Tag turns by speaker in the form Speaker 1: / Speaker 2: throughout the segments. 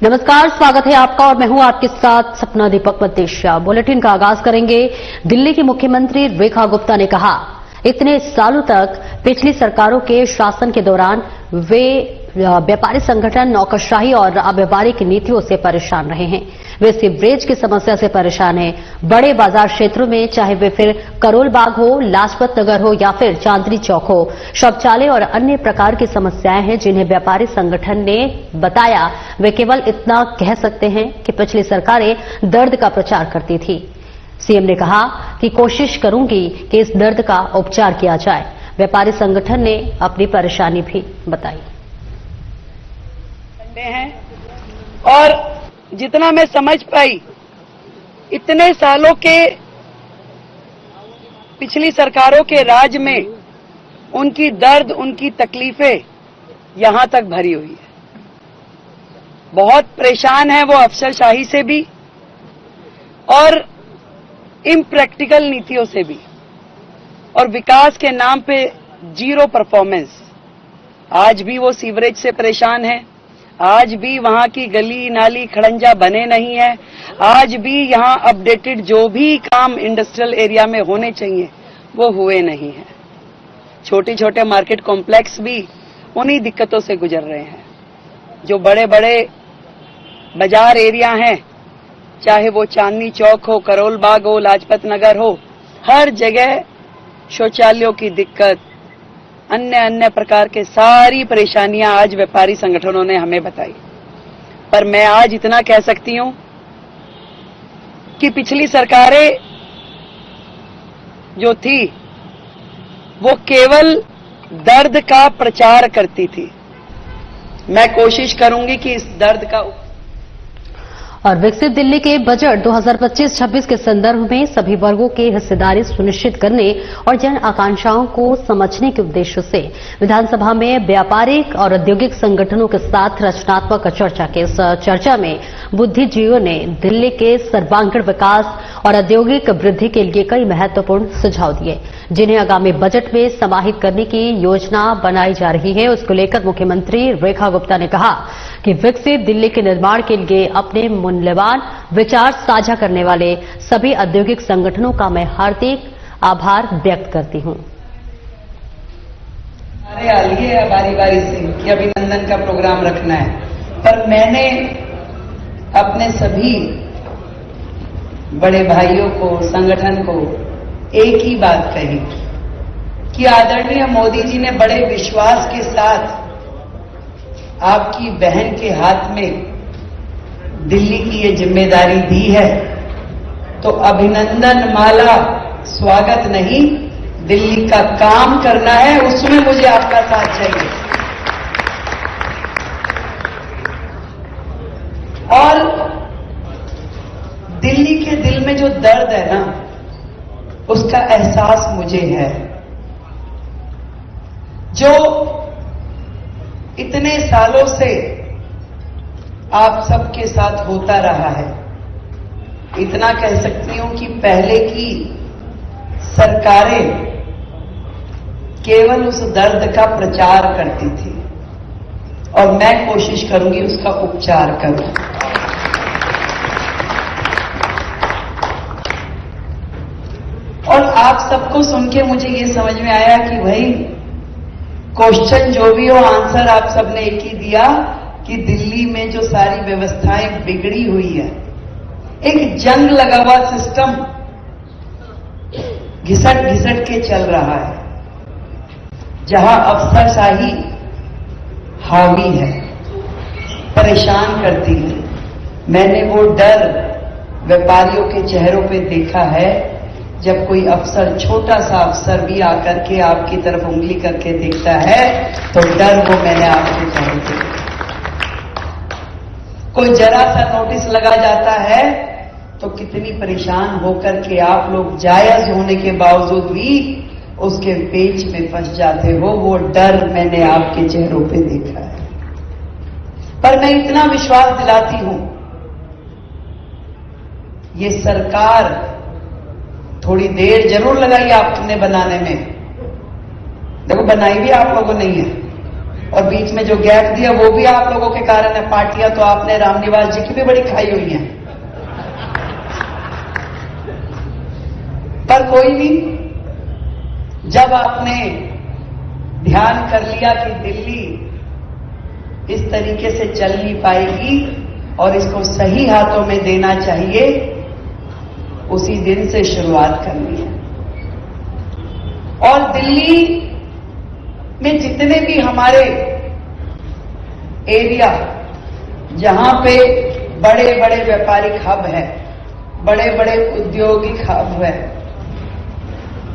Speaker 1: नमस्कार, स्वागत है आपका और मैं हूं आपके साथ सपना दीपक मतेशिया। बुलेटिन का आगाज करेंगे। दिल्ली की मुख्यमंत्री रेखा गुप्ता ने कहा, इतने सालों तक पिछली सरकारों के शासन के दौरान वे व्यापारी संगठन नौकरशाही और अव्यावहारिक नीतियों से परेशान रहे हैं। वे सीवरेज की समस्या से परेशान हैं। बड़े बाजार क्षेत्रों में, चाहे वे फिर करोल बाग हो, लाजपत नगर हो या फिर चांदनी चौक हो, शौचालय और अन्य प्रकार की समस्याएं हैं जिन्हें व्यापारी संगठन ने बताया। वे केवल इतना कह सकते हैं कि पिछली सरकारें दर्द का प्रचार करती थी। सीएम ने कहा कि कोशिश करूंगी कि इस दर्द का उपचार किया जाए। व्यापारी संगठन ने अपनी परेशानी भी बताई
Speaker 2: हैं और जितना मैं समझ पाई, इतने सालों के पिछली सरकारों के राज में उनकी दर्द, उनकी तकलीफें यहां तक भरी हुई है। बहुत परेशान है वो अफसरशाही से भी और इम्प्रैक्टिकल नीतियों से भी, और विकास के नाम पे जीरो परफॉर्मेंस। आज भी वो सीवरेज से परेशान है, आज भी वहां की गली नाली खड़ंजा बने नहीं है, आज भी यहां अपडेटेड जो भी काम इंडस्ट्रियल एरिया में होने चाहिए वो हुए नहीं है। छोटे छोटे मार्केट कॉम्प्लेक्स भी उन्हीं दिक्कतों से गुजर रहे हैं। जो बड़े बड़े बाजार एरिया हैं, चाहे वो चांदनी चौक हो, करोल बाग हो, लाजपत नगर हो, हर जगह शौचालयों की दिक्कत, अन्य प्रकार के सारी परेशानियां आज व्यापारी संगठनों ने हमें बताई। पर मैं आज इतना कह सकती हूं कि पिछली सरकारें जो थी वो केवल दर्द का प्रचार करती थी। मैं कोशिश करूंगी कि इस दर्द का
Speaker 1: और विकसित दिल्ली के बजट 2025-26 के संदर्भ में सभी वर्गों की हिस्सेदारी सुनिश्चित करने और जन आकांक्षाओं को समझने के उद्देश्य से विधानसभा में व्यापारिक और औद्योगिक संगठनों के साथ रचनात्मक चर्चा की। इस चर्चा में बुद्धिजीवियों ने दिल्ली के सर्वांगीण विकास और औद्योगिक वृद्धि के लिए कई महत्वपूर्ण सुझाव दिए, जिन्हें आगामी बजट में समाहित करने की योजना बनाई जा रही है। उसको लेकर मुख्यमंत्री रेखा गुप्ता ने कहा कि विकसित दिल्ली के निर्माण के लिए अपने मूल्यवान विचार साझा करने वाले सभी औद्योगिक संगठनों का मैं हार्दिक आभार व्यक्त करती हूं।
Speaker 2: अरे आलिए बारी बारी से कि अभिनंदन का प्रोग्राम रखना है, पर मैंने अपने सभी बड़े भाइयों को, संगठन को एक ही बात कही कि आदरणीय मोदी जी ने बड़े विश्वास के साथ आपकी बहन के हाथ में दिल्ली की ये जिम्मेदारी दी है, तो अभिनंदन माला स्वागत नहीं, दिल्ली का काम करना है, उसमें मुझे आपका साथ चाहिए। और दिल्ली के दिल में जो दर्द है ना, उसका एहसास मुझे है। जो इतने सालों से आप सबके साथ होता रहा है, इतना कह सकती हूं कि पहले की सरकारें केवल उस दर्द का प्रचार करती थी और मैं कोशिश करूंगी उसका उपचार करूं। और आप सबको सुन के मुझे ये समझ में आया कि भाई क्वेश्चन जो भी हो, आंसर आप सबने एक ही दिया कि दिल्ली में जो सारी व्यवस्थाएं बिगड़ी हुई है, एक जंग लगा हुआ सिस्टम घिसट घिसट के चल रहा है, जहां अफसरशाही हावी है, परेशान करती है। मैंने वो डर व्यापारियों के चेहरों पे देखा है जब कोई अफसर, छोटा सा अफसर भी आकर के आपकी तरफ उंगली करके देखता है, तो डर वो मैंने आपके चेहरे पे देखा। कोई जरा सा नोटिस लगा जाता है तो कितनी परेशान होकर के आप लोग जायज होने के बावजूद भी उसके पेच में फंस जाते हो। वो डर मैंने आपके चेहरों पे देखा है। पर मैं इतना विश्वास दिलाती हूं, ये सरकार थोड़ी देर जरूर लगाई आपने बनाने में, देखो बनाई भी आप लोगों ने ही है, और बीच में जो गैप दिया वो भी आप लोगों के कारण है। पार्टियां तो आपने रामनिवास जी की भी बड़ी खाई हुई हैं, पर कोई नहीं। जब आपने ध्यान कर लिया कि दिल्ली इस तरीके से चल नहीं पाएगी और इसको सही हाथों में देना चाहिए, उसी दिन से शुरुआत करनी है। और दिल्ली में जितने भी हमारे एरिया जहां पे बड़े बड़े व्यापारिक हब है, बड़े बड़े औद्योगिक हब है,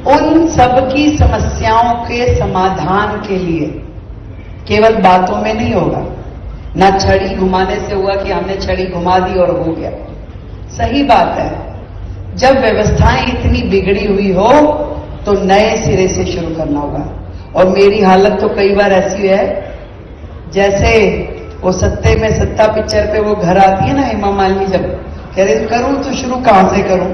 Speaker 2: उन सबकी समस्याओं के समाधान के लिए केवल बातों में नहीं होगा, ना छड़ी घुमाने से होगा कि हमने छड़ी घुमा दी और हो गया। सही बात है, जब व्यवस्थाएं इतनी बिगड़ी हुई हो तो नए सिरे से शुरू करना होगा। और मेरी हालत तो कई बार ऐसी है जैसे वो सत्ते में सत्ता पिक्चर पे वो घर आती है ना हेमा मालिनी, जब कह रहे करूं तो शुरू कहां से करूं।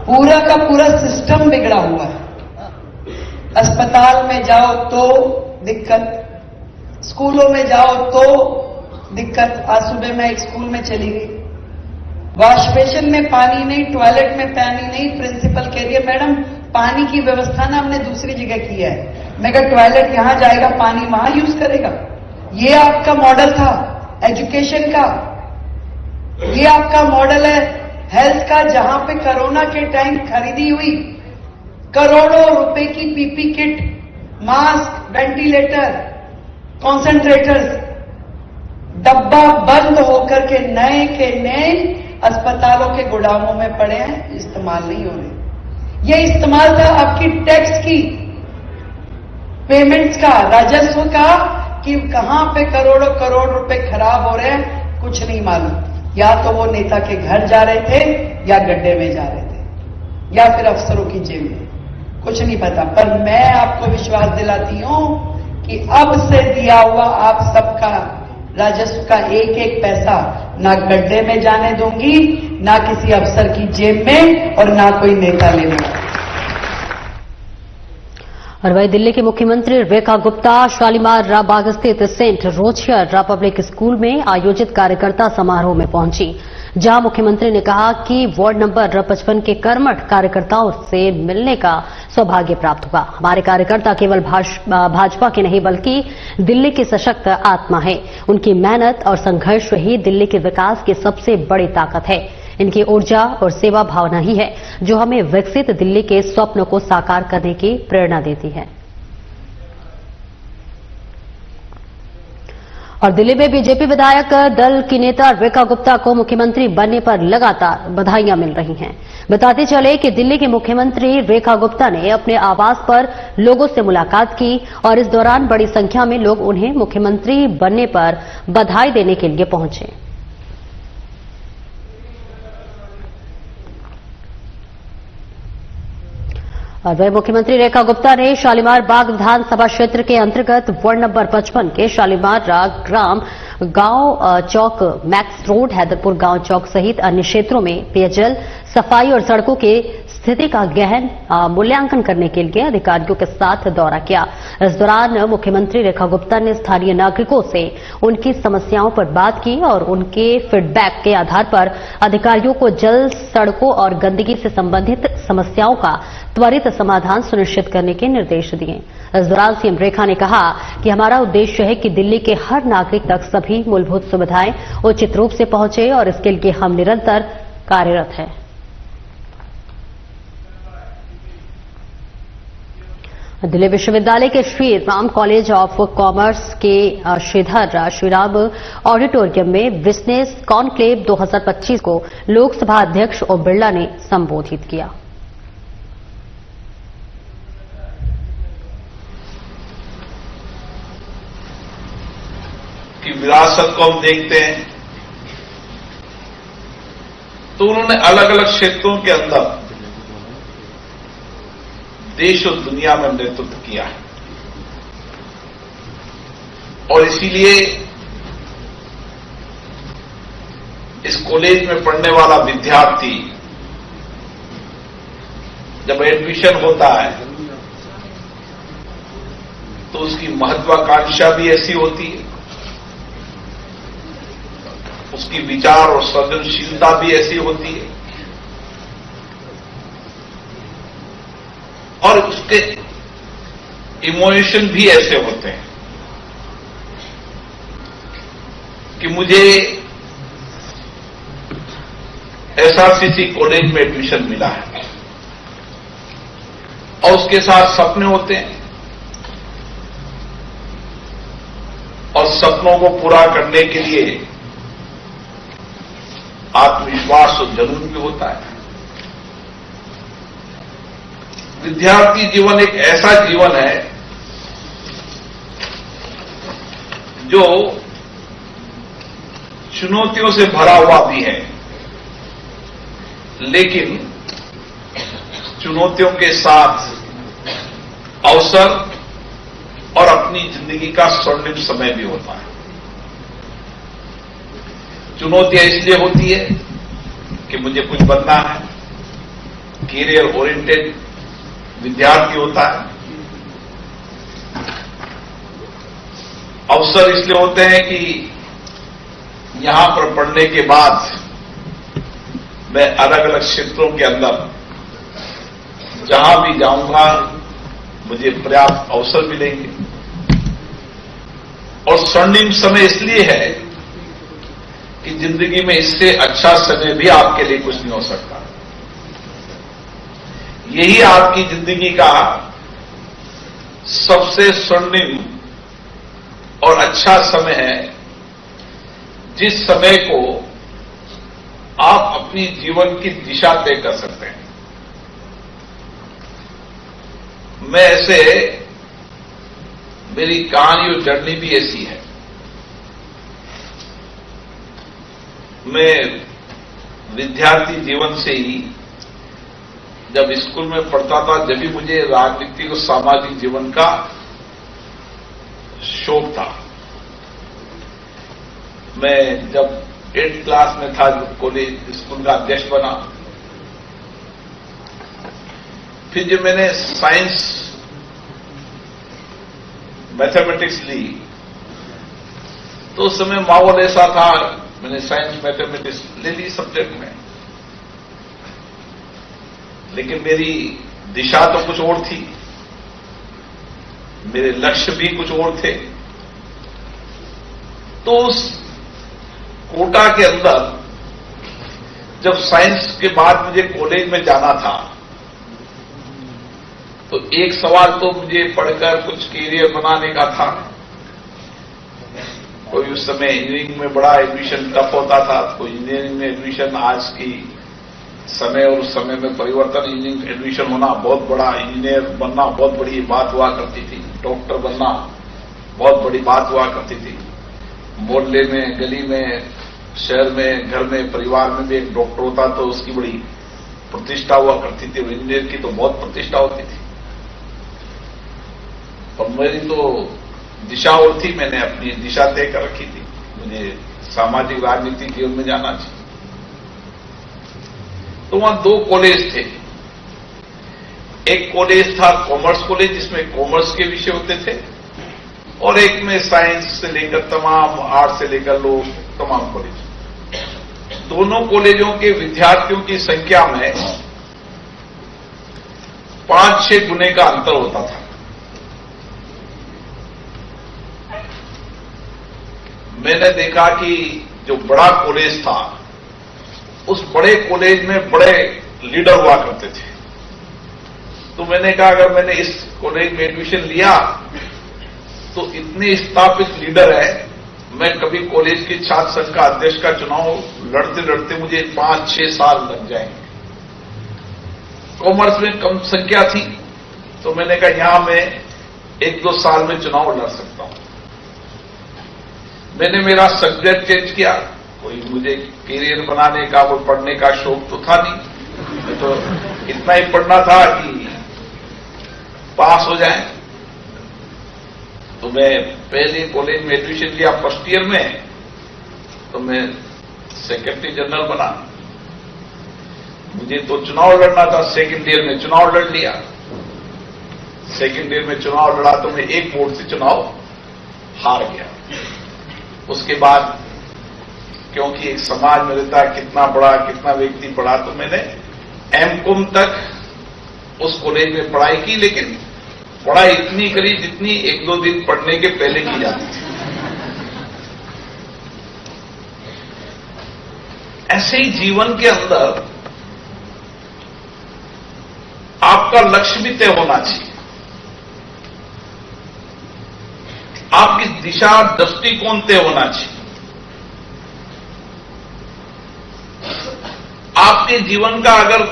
Speaker 2: पूरा का पूरा सिस्टम बिगड़ा हुआ है। अस्पताल में जाओ तो दिक्कत, स्कूलों में जाओ तो दिक्कत। आज सुबह मैं एक स्कूल में चली गई, वॉश बेसिन में पानी नहीं, टॉयलेट में पानी नहीं। प्रिंसिपल कह रही है मैडम पानी की व्यवस्था ना हमने दूसरी जगह की है। मैं कहा टॉयलेट यहां जाएगा, पानी वहां यूज करेगा। ये आपका मॉडल था एजुकेशन का, ये आपका मॉडल है हेल्थ का, जहां पे कोरोना के टाइम खरीदी हुई करोड़ों रुपए की PP kit, mask, ventilator, concentrators, डब्बा बंद होकर के नए अस्पतालों के गोदामों में पड़े हैं, इस्तेमाल नहीं हो रहे। ये इस्तेमाल था आपकी टैक्स की, पेमेंट्स का, राजस्व का, कि कहां पे करोड़ों करोड़ रुपए खराब हो रहे हैं कुछ नहीं मालूम। या तो वो नेता के घर जा रहे थे या गड्ढे में जा रहे थे या फिर अफसरों की जेब में, कुछ नहीं पता। पर मैं आपको विश्वास दिलाती हूं कि अब से दिया हुआ आप सबका राजस्व का एक एक पैसा ना गड्ढे में जाने दूंगी, ना किसी अफसर की जेब में, और ना कोई नेता लेगा।
Speaker 1: और वहीं दिल्ली के मुख्यमंत्री रेखा गुप्ता शालीमार बाग स्थित सेंट रोचियर पब्लिक स्कूल में आयोजित कार्यकर्ता समारोह में पहुंची, जहां मुख्यमंत्री ने कहा कि वार्ड नंबर 55 के कर्मठ कार्यकर्ताओं से मिलने का सौभाग्य प्राप्त हुआ। हमारे कार्यकर्ता केवल भाजपा के नहीं बल्कि दिल्ली की सशक्त आत्मा है। उनकी मेहनत और संघर्ष ही दिल्ली के विकास की सबसे बड़ी ताकत है। इनकी ऊर्जा और सेवा भावना ही है जो हमें विकसित दिल्ली के स्वप्न को साकार करने की प्रेरणा देती है। और दिल्ली में बीजेपी विधायक दल की नेता रेखा गुप्ता को मुख्यमंत्री बनने पर लगातार बधाइयां मिल रही हैं। बताते चले कि दिल्ली की मुख्यमंत्री रेखा गुप्ता ने अपने आवास पर लोगों से मुलाकात की और इस दौरान बड़ी संख्या में लोग उन्हें मुख्यमंत्री बनने पर बधाई देने के लिए पहुंचे। और वह मुख्यमंत्री रेखा गुप्ता ने शालीमार बाग विधानसभा क्षेत्र के अंतर्गत वार्ड नंबर 55 के शालीमार ग्राम गांव चौक, मैक्स रोड, हैदरपुर गांव चौक सहित अन्य क्षेत्रों में पेयजल, सफाई और सड़कों के स्थिति का गहन मूल्यांकन करने के लिए अधिकारियों के साथ दौरा किया। इस दौरान मुख्यमंत्री रेखा गुप्ता ने स्थानीय नागरिकों से उनकी समस्याओं पर बात की और उनके फीडबैक के आधार पर अधिकारियों को जल, सड़कों और गंदगी से संबंधित समस्याओं का त्वरित समाधान सुनिश्चित करने के निर्देश दिए। इस दौरान सीएम रेखा ने कहा कि हमारा उद्देश्य है कि दिल्ली के हर नागरिक तक सभी मूलभूत सुविधाएं उचित रूप से पहुंचे और इसके लिए हम निरंतर कार्यरत हैं। दिल्ली विश्वविद्यालय के Shri Ram college of commerce के श्रीधर श्रीराम ऑडिटोरियम में बिजनेस कॉन्क्लेव 2025 को लोकसभा अध्यक्ष ओम बिरला ने संबोधित किया।
Speaker 3: की विरासत को हम देखते हैं तो उन्होंने अलग अलग क्षेत्रों के अंदर देश और दुनिया में नेतृत्व किया है और इसीलिए इस कॉलेज में पढ़ने वाला विद्यार्थी जब एडमिशन होता है तो उसकी महत्वाकांक्षा भी ऐसी होती है, उसकी विचार और सृजनशीलता भी ऐसी होती है, और उसके इमोशन भी ऐसे होते हैं कि मुझे एसआरसीसी कॉलेज में एडमिशन मिला है और उसके साथ सपने होते हैं, और सपनों को पूरा करने के लिए आत्मविश्वास और जरूर भी होता है। विद्यार्थी जीवन एक ऐसा जीवन है जो चुनौतियों से भरा हुआ भी है, लेकिन चुनौतियों के साथ अवसर और अपनी जिंदगी का स्वर्णिम समय भी होता है। चुनौतियां इसलिए होती है कि मुझे कुछ बनना है, कैरियर ओरिएंटेड विद्यार्थी होता है। अवसर इसलिए होते हैं कि यहां पर पढ़ने के बाद मैं अलग अलग क्षेत्रों के अंदर जहां भी जाऊंगा मुझे पर्याप्त अवसर मिलेंगे, और स्वर्णिम समय इसलिए है कि जिंदगी में इससे अच्छा समय भी आपके लिए कुछ नहीं हो सकता। यही आपकी जिंदगी का सबसे स्वर्णिम और अच्छा समय है, जिस समय को आप अपनी जीवन की दिशा तय कर सकते हैं। मैं ऐसे, मेरी कहानी और जर्नी भी ऐसी है। मैं विद्यार्थी जीवन से ही जब स्कूल में पढ़ता था, जब भी मुझे राजनीतिक और सामाजिक जीवन का शौक था। मैं जब 8th क्लास में था, जब कॉलेज स्कूल का अध्यक्ष बना, फिर जब मैंने साइंस मैथमेटिक्स ली तो उस समय माहौल ऐसा था, मैंने साइंस मैथमेटिक्स ले ली सब्जेक्ट में, लेकिन मेरी दिशा तो कुछ और थी, मेरे लक्ष्य भी कुछ और थे। तो उस कोटा के अंदर जब साइंस के बाद मुझे कॉलेज में जाना था, तो एक सवाल तो मुझे पढ़कर कुछ कैरियर बनाने का था। कोई उस समय इंजीनियरिंग में बड़ा एडमिशन टफ होता था, कोई इंजीनियरिंग में एडमिशन, आज की समय और उस समय में परिवर्तन, इंजीनियरिंग एडमिशन होना बहुत बड़ा, इंजीनियर बनना बहुत बड़ी बात हुआ करती थी, डॉक्टर बनना बहुत बड़ी बात हुआ करती थी। मोहल्ले में, गली में, शहर में, घर में, परिवार में भी एक डॉक्टर होता तो उसकी बड़ी प्रतिष्ठा हुआ करती थी, इंजीनियर की तो बहुत प्रतिष्ठा होती थी। और मेरी तो दिशा और थी, मैंने अपनी दिशा तय कर रखी थी, मुझे सामाजिक राजनीतिक जीवन में जाना चाहिए। तो वहां 2 कॉलेज थे। एक कॉलेज था कॉमर्स कॉलेज, जिसमें कॉमर्स के विषय होते थे, और एक में साइंस से लेकर तमाम, आर्ट से लेकर लो, तमाम कॉलेज। दोनों कॉलेजों के विद्यार्थियों की संख्या में 5-6 गुने का अंतर होता था। मैंने देखा कि जो बड़ा कॉलेज था, उस बड़े कॉलेज में बड़े लीडर हुआ करते थे। तो मैंने कहा अगर मैंने इस कॉलेज में एडमिशन लिया तो इतने स्थापित लीडर है, मैं कभी कॉलेज के छात्र संघ का अध्यक्ष का चुनाव लड़ते लड़ते मुझे 5-6 साल लग जाएंगे। कॉमर्स में कम संख्या थी, तो मैंने कहा यहां मैं 1-2 साल में चुनाव लड़ सकता हूं। मैंने मेरा सब्जेक्ट चेंज किया, कोई मुझे कैरियर बनाने का, वो पढ़ने का शौक तो था नहीं, मैं तो इतना ही पढ़ना था कि पास हो जाए। तो मैं पहले कॉलेज में एडमिशन लिया फर्स्ट ईयर में, तो मैं सेक्रेटरी जनरल बना। मुझे तो चुनाव लड़ना था, सेकेंड ईयर में चुनाव लड़ लिया। सेकेंड ईयर में चुनाव लड़ा तो मैं एक वोट से चुनाव हार गया। उसके बाद क्योंकि एक समाज में रहता है कितना बड़ा कितना व्यक्ति पढ़ा, तो मैंने एमकॉम तक उस कॉलेज में पढ़ाई की, लेकिन पढ़ाई इतनी करी जितनी एक दो दिन पढ़ने के पहले की जाती थी। ऐसे ही जीवन के अंदर आपका लक्ष्य भी तय होना चाहिए, आपकी दिशा दृष्टिकोण तय होना चाहिए। आपके जीवन का अगर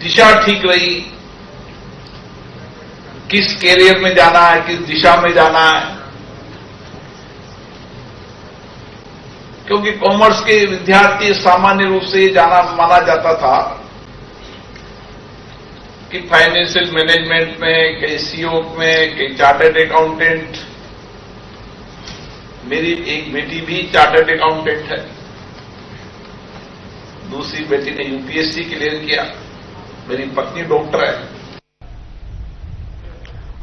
Speaker 3: दिशा ठीक रही, किस कैरियर में जाना है, किस दिशा में जाना है, क्योंकि कॉमर्स के विद्यार्थी सामान्य रूप से ये जाना माना जाता था कि फाइनेंशियल मैनेजमेंट में, कई सीओ में, कई चार्टर्ड अकाउंटेंट। मेरी एक बेटी भी चार्टर्ड अकाउंटेंट है, दूसरी बेटी ने यूपीएससी क्लियर किया, मेरी पत्नी डॉक्टर है।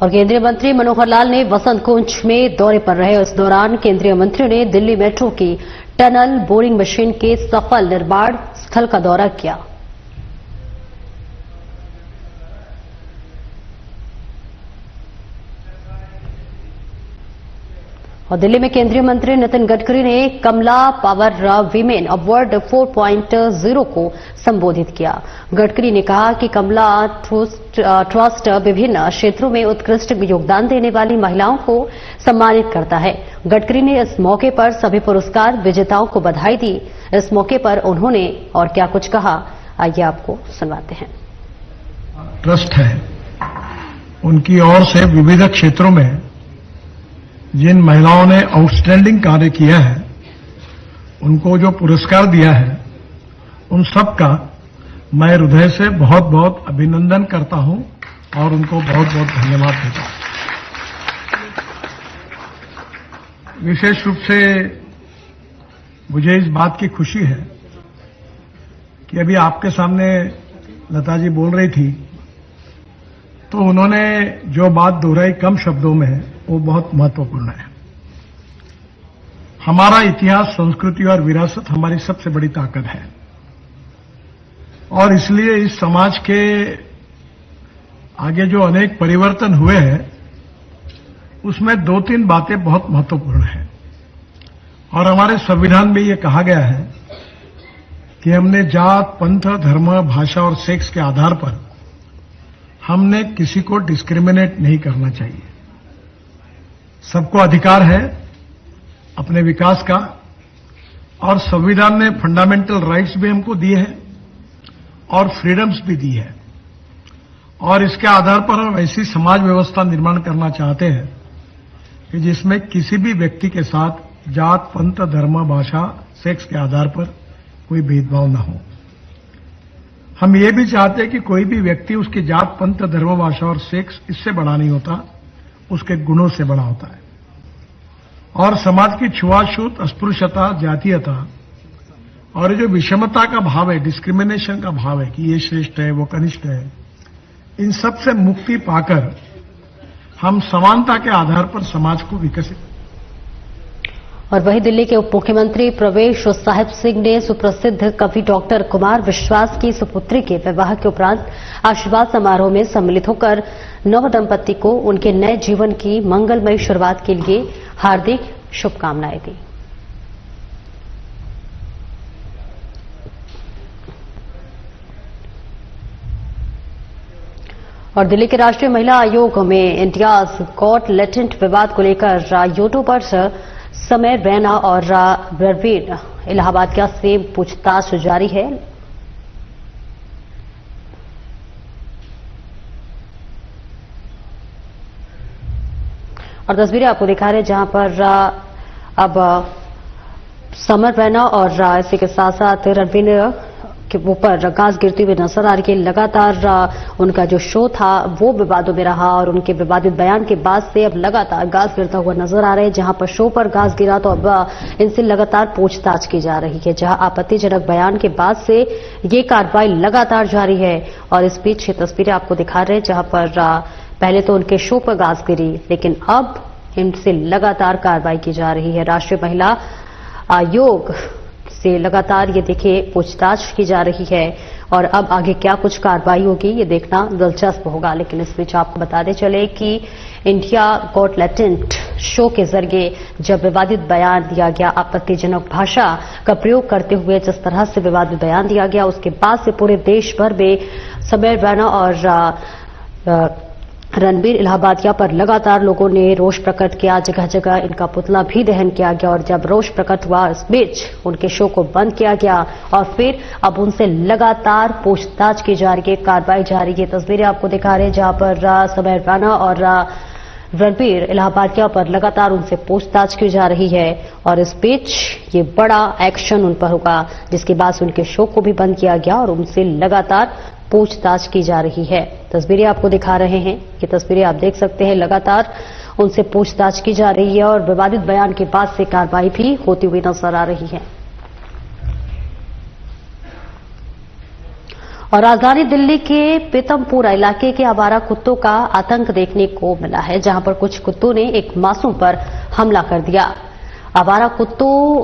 Speaker 1: और केंद्रीय मंत्री मनोहर लाल ने वसंत कुंज में दौरे पर रहे। इस दौरान केंद्रीय मंत्री ने दिल्ली मेट्रो की टनल बोरिंग मशीन के सफल निर्माण स्थल का दौरा किया। और दिल्ली में केंद्रीय मंत्री नितिन गडकरी ने कमला पावर वीमेन अवार्ड 4.0 को संबोधित किया। गडकरी ने कहा कि कमला ट्रस्ट विभिन्न क्षेत्रों में उत्कृष्ट योगदान देने वाली महिलाओं को सम्मानित करता है। गडकरी ने इस मौके पर सभी पुरस्कार विजेताओं को बधाई दी। इस मौके पर उन्होंने और क्या कुछ कहा, आइए आपको सुनवाते हैं।
Speaker 4: ट्रस्ट है, उनकी ओर से विविध क्षेत्रों में जिन महिलाओं ने आउटस्टैंडिंग कार्य किया है, उनको जो पुरस्कार दिया है, उन सब का मैं हृदय से बहुत बहुत अभिनंदन करता हूं और उनको बहुत बहुत धन्यवाद देता हूं। विशेष रूप से मुझे इस बात की खुशी है कि अभी आपके सामने लता जी बोल रही थी, तो उन्होंने जो बात दोहराई कम शब्दों में, वो बहुत महत्वपूर्ण है। हमारा इतिहास, संस्कृति और विरासत हमारी सबसे बड़ी ताकत है, और इसलिए इस समाज के आगे जो अनेक परिवर्तन हुए हैं, उसमें दो तीन बातें बहुत महत्वपूर्ण हैं। और हमारे संविधान में ये कहा गया है कि हमने जात, पंथ, धर्म, भाषा और सेक्स के आधार पर हमने किसी को डिस्क्रिमिनेट नहीं करना चाहिए। सबको अधिकार है अपने विकास का, और संविधान ने फंडामेंटल राइट्स भी हमको दिए हैं और फ्रीडम्स भी दी है। और इसके आधार पर हम ऐसी समाज व्यवस्था निर्माण करना चाहते हैं कि जिसमें किसी भी व्यक्ति के साथ जात, पंथ, धर्म, भाषा, सेक्स के आधार पर कोई भेदभाव न हो। हम ये भी चाहते हैं कि कोई भी व्यक्ति उसकी जात, पंथ, धर्म, भाषा और सेक्स इससे बड़ा नहीं होता, उसके गुणों से बड़ा होता है। और समाज की छुआछूत, अस्पृश्यता, जातीयता और जो विषमता का भाव है, डिस्क्रिमिनेशन का भाव है कि ये श्रेष्ठ है, वो कनिष्ठ है, इन सब से मुक्ति पाकर हम समानता के आधार पर समाज को विकसित।
Speaker 1: और वहीं दिल्ली के उप मुख्यमंत्री प्रवेश साहिब सिंह ने सुप्रसिद्ध कवि डॉक्टर कुमार विश्वास की सुपुत्री के विवाह के उपरांत आशीर्वाद समारोह में सम्मिलित होकर नव दंपति को उनके नए जीवन की मंगलमयी शुरुआत के लिए हार्दिक शुभकामनाएं दी। और दिल्ली के राष्ट्रीय महिला आयोग में इंडियाज गॉट लेटेंट विवाद को लेकर यूट्यूबर्स समय रैना और रणवीर इलाहाबाद का से पूछताछ जारी है। और तस्वीरें आपको दिखा रहे हैं जहां पर अब समर रैना और इसी के साथ साथ रणवीर के ऊपर घास गिरती हुई नजर आ रही है। लगातार उनका जो शो था वो विवादों में रहा और उनके विवादित बयान के बाद से अब लगातार घास गिरता हुआ नजर आ रहा है। जहां पर शो पर घास गिरा तो अब इनसे लगातार पूछताछ की जा रही है। जहां आपत्तिजनक बयान के बाद से ये कार्रवाई लगातार जारी है और इस बीच ये तस्वीरें आपको दिखा रहे हैं जहां पर पहले तो उनके शो पर घास गिरी, लेकिन अब इनसे लगातार कार्रवाई की जा रही है। राष्ट्रीय महिला आयोग से लगातार ये देखिए पूछताछ की जा रही है और अब आगे क्या कुछ कार्रवाई होगी ये देखना दिलचस्प होगा। लेकिन इस बीच आपको बताते चले कि इंडिया गॉट टैलेंट शो के जरिए जब विवादित बयान दिया गया, आपत्तिजनक भाषा का प्रयोग करते हुए जिस तरह से विवादित बयान दिया गया, उसके बाद से पूरे देश भर में समीर राणा और रणबीर इलाहाबादिया पर लगातार लोगों ने रोष प्रकट किया। जगह जगह इनका पुतला भी दहन किया गया और जब रोष प्रकट हुआ इस बीच उनके शो को बंद किया गया और फिर अब उनसे लगातार पूछताछ की जा रही है, कार्रवाई जारी है। तस्वीरें आपको दिखा रहे हैं जहां पर समीर राणा और रणबीर इलाहाबादिया पर लगातार उनसे पूछताछ की जा रही है और इस बीच ये बड़ा एक्शन उन पर होगा, जिसके बाद से उनके शो को भी बंद किया गया और उनसे लगातार पूछताछ की जा रही है। तस्वीरें आपको दिखा रहे हैं, ये तस्वीरें आप देख सकते हैं। लगातार उनसे पूछताछ की जा रही है और विवादित बयान के बाद से कार्रवाई भी होती हुई नजर आ रही है। और राजधानी दिल्ली के पीतमपुरा इलाके के आवारा कुत्तों का आतंक देखने को मिला है, जहां पर कुछ कुत्तों ने एक मासूम पर हमला कर दिया। आवारा कुत्तों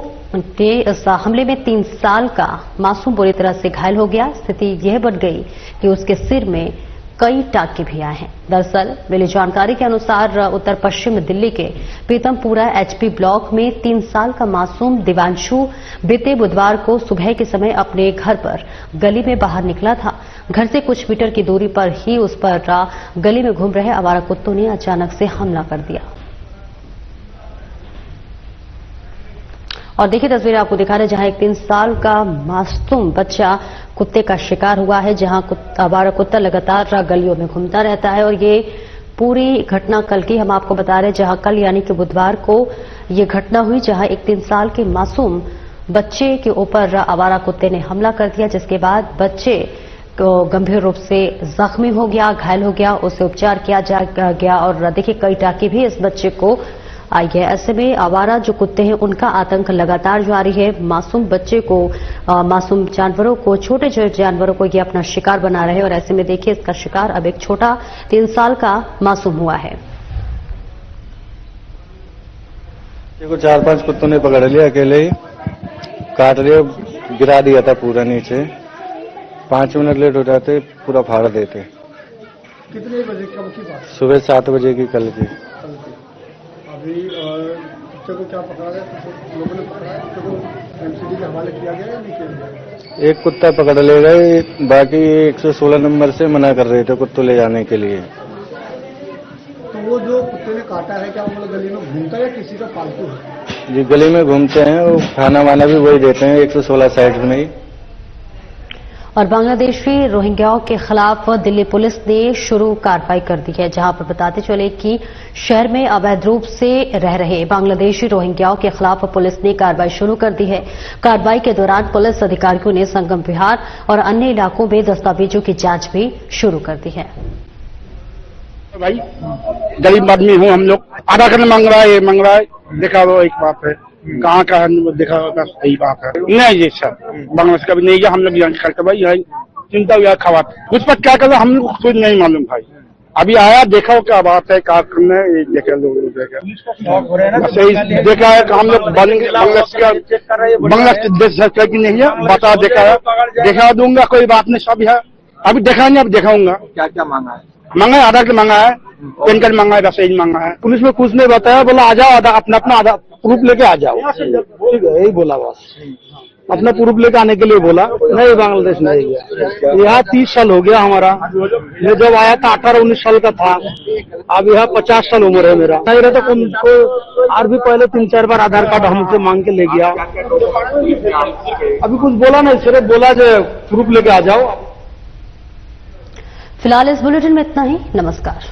Speaker 1: के इस हमले में 3 साल का मासूम बुरी तरह से घायल हो गया। स्थिति यह बन गई कि उसके सिर में कई टाके भी आए हैं। दरअसल मिली जानकारी के अनुसार उत्तर पश्चिम दिल्ली के पीतमपुरा एचपी ब्लॉक में 3 साल का मासूम दिवांशु बीते बुधवार को सुबह के समय अपने घर पर गली में बाहर निकला था। घर से कुछ मीटर की दूरी पर ही उस पर गली में घूम रहे आवारा कुत्तों ने अचानक से हमला कर दिया। और देखिए तस्वीरें आपको दिखा रहे हैं जहां एक 3 साल का मासूम बच्चा कुत्ते का शिकार हुआ है, जहां आवारा कुत्ता लगातार गलियों में घूमता रहता है। और ये पूरी घटना कल की हम आपको बता रहे हैं, जहां कल यानी कि बुधवार को ये घटना हुई, जहां एक 3 साल के मासूम बच्चे के ऊपर आवारा कुत्ते ने हमला कर दिया, जिसके बाद बच्चे को गंभीर रूप से जख्मी हो गया, घायल हो गया, उसे उपचार किया गया और देखिए कई टाके भी इस बच्चे को आई है। ऐसे में आवारा जो कुत्ते हैं उनका आतंक लगातार जारी है। मासूम बच्चे को, मासूम जानवरों को, छोटे छोटे जानवरों को ये अपना शिकार बना रहे हैं और ऐसे में देखिए इसका शिकार अब एक छोटा 3 साल का मासूम हुआ है।
Speaker 5: देखो 4-5 कुत्तों ने पकड़ लिया, अकेले ही काट लिया, गिरा दिया था पूरा नीचे। 5 मिनट लेट हो जाते पूरा फाड़ देते।
Speaker 4: कितने बजे कब की बात?
Speaker 5: सुबह 7 बजे की कल की।
Speaker 4: अभी बच्चे को क्या पकड़ा गया? लोगों ने पकड़ा है, तो एमसीडी के हवाले किया गया या नहीं किया गया?
Speaker 5: एक कुत्ता पकड़ ले गए, बाकी 116 नंबर से मना कर रहे थे कुत्तों ले जाने के लिए।
Speaker 4: तो वो जो कुत्ते ने काटा है क्या वो गली में घूमता है या किसी का पालतू है?
Speaker 5: जी गली में घूमते हैं, वो खाना वाना भी वही देते हैं 116 साइड में ही।
Speaker 1: और बांग्लादेशी रोहिंग्याओं के खिलाफ दिल्ली पुलिस ने शुरू कार्रवाई कर दी है, जहां पर बताते चले कि शहर में अवैध रूप से रह रहे बांग्लादेशी रोहिंग्याओं के खिलाफ पुलिस ने कार्रवाई शुरू कर दी है। कार्रवाई के दौरान पुलिस अधिकारियों ने संगम विहार और अन्य इलाकों में दस्तावेजों की जांच भी शुरू कर दी है।
Speaker 6: भाई गरीब आदमी हूँ, हम लोग आधा करने मांग रहा है, ये मांग रहा है, देखा वो एक बात है, कहाँ का है देखा बस यही बात है। नहीं जी सर, बांग्लादेश का भी नहीं गया, हम लोग यहाँ करके भाई यहाँ चिंता हुआ खवा उस पर क्या कर हम लोग कुछ नहीं मालूम भाई। अभी आया देखा क्या बात है, क्या करना है देखा लोग बस यही देखा है। हम लोग बांग्लादेश देश की नहीं है, बता देखा दूंगा, कोई बात नहीं, सब है अभी देखा नहीं, अब दिखाऊंगा।
Speaker 7: क्या क्या मांगा है?
Speaker 6: मांगा है, आधार कार्ड मांगा है, पैन कार्ड मांगा है, बस यही मांगा है। पुलिस में कुछ नहीं बताया, बोला आ जाओ, अपना अपना आधार प्रूफ लेके आ जाओ, ठीक है यही बोला बस। अपना प्रूफ लेके आने के लिए बोला। नहीं बांग्लादेश नहीं गया, यहाँ 30 साल हो गया हमारा। मैं जब आया था 18-19 साल का था, अब यहाँ 50 साल उम्र है मेरा। नहीं रहता उनको और भी पहले 3-4 बार आधार कार्ड हमसे मांग के ले गया। अभी कुछ बोला नहीं, सिर्फ बोला जो प्रूफ लेके आ जाओ।
Speaker 1: फिलहाल इस बुलेटिन में इतना ही। नमस्कार।